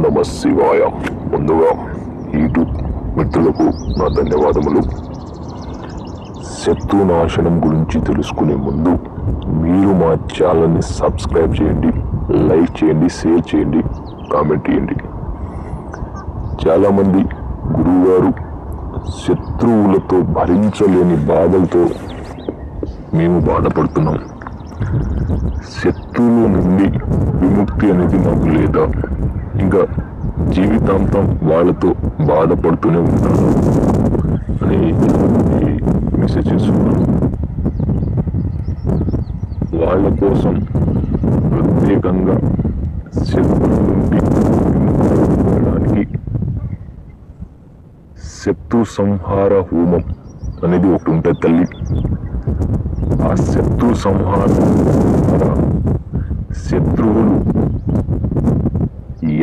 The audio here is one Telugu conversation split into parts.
నమ శివాయ. ముందుగా యూట్యూబ్ మిత్రులకు నా ధన్యవాదములు. శత్రునాశనం గురించి తెలుసుకునే ముందు మీరు మా ఛానల్ని సబ్స్క్రైబ్ చేయండి, లైక్ చేయండి, షేర్ చేయండి, కామెంట్ చేయండి. చాలామంది గురువుగారు శత్రువులతో భరించలేని బాధలతో మేము బాధపడుతున్నాం, శత్రువుల నుండి విముక్తి అనేది మాకు లేదా, ఇంకా జీవితాంతం వాళ్ళతో బాధపడుతూనే ఉంటారు అని మెసేజ్ చేస్తున్నారు. వాళ్ళ కోసం ప్రత్యేకంగా శత్రువుల నుండి విముక్తి శత్రు సంహార హోమం అనేది ఒకటి ఉంటుంది తల్లి. ఆ శత్రు సంహారం శత్రువులు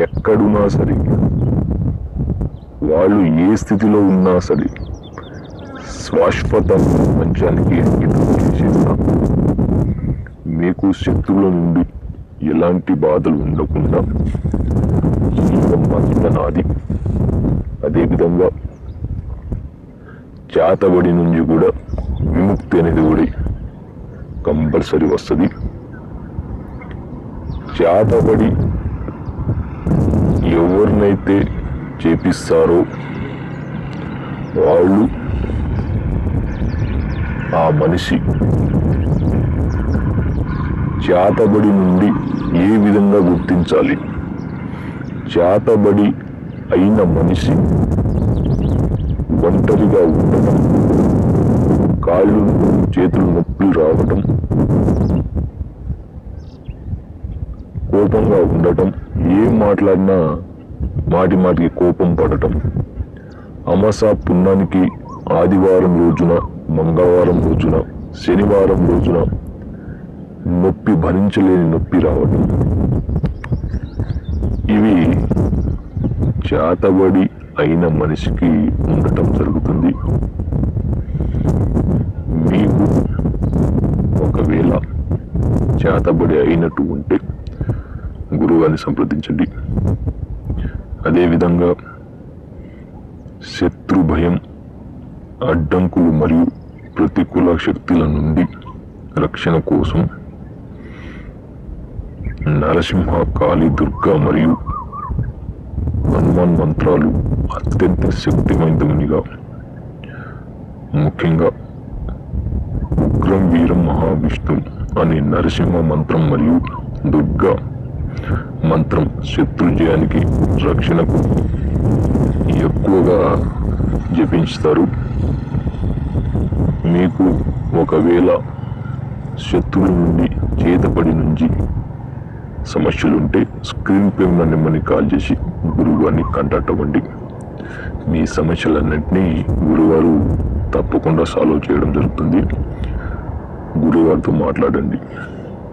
ఎక్కడున్నా సరే, వాళ్ళు ఏ స్థితిలో ఉన్నా సరే శాశ్వత ప్రపంచానికి అంకితం చేసేస్తాం. మీకు శత్రువుల నుండి ఎలాంటి బాధలు ఉండకుండా జీవం అంతా నాది. అదేవిధంగా చేతబడి నుంచి కూడా విముక్తి అనేది కూడా కంపల్సరీ వస్తుంది. చేతబడి ఎవరినైతే చేపిస్తారో వాళ్ళు ఆ మనిషి చేతబడి నుండి ఏ విధంగా గుర్తించాలి? చేతబడి అయిన మనిషి ఒంటరిగా ఉండటం, కాళ్ళు చేతులు నొప్పి రావటం, కోపంగా ఉండటం, ఏం మాట్లాడినా మాటికి కోపం పడటం, అమాస పుణ్యానికి ఆదివారం రోజున, మంగళవారం రోజున, శనివారం రోజున నొప్పి భరించలేని నొప్పి రావటం, ఇవి చేతబడి అయిన మనిషికి ఉండటం జరుగుతుంది. మీకు ఒకవేళ చేతబడి అయినట్టు ఉంటే గురువుగారిని సంప్రదించండి. అదేవిధంగా శత్రు భయం, అడ్డంకులు మరియు ప్రతికూల శక్తుల నుండి రక్షణ కోసం నరసింహ, కాళీ, దుర్గా మరియు హనుమాన్ మంత్రాలు అత్యంత శక్తివంతమునిగా, ముఖ్యంగా ఉగ్రం వీరం మహావిష్ణు అనే నరసింహ మంత్రం మరియు దుర్గా మంత్రం శత్రుజయానికి, రక్షణకు ఎక్కువగా జపించుతారు. మీకు ఒకవేళ శత్రువుల నుండి, చేతబడి నుంచి సమస్యలుంటే స్క్రీన్ పై ఉన్న నెంబర్ని కాల్ చేసి గురువుగారిని కాంటాక్ట్ అవ్వండి. మీ సమస్యలన్నింటినీ గురువుగారు తప్పకుండా సాల్వ్ చేయడం జరుగుతుంది. గురువుగారితో మాట్లాడండి.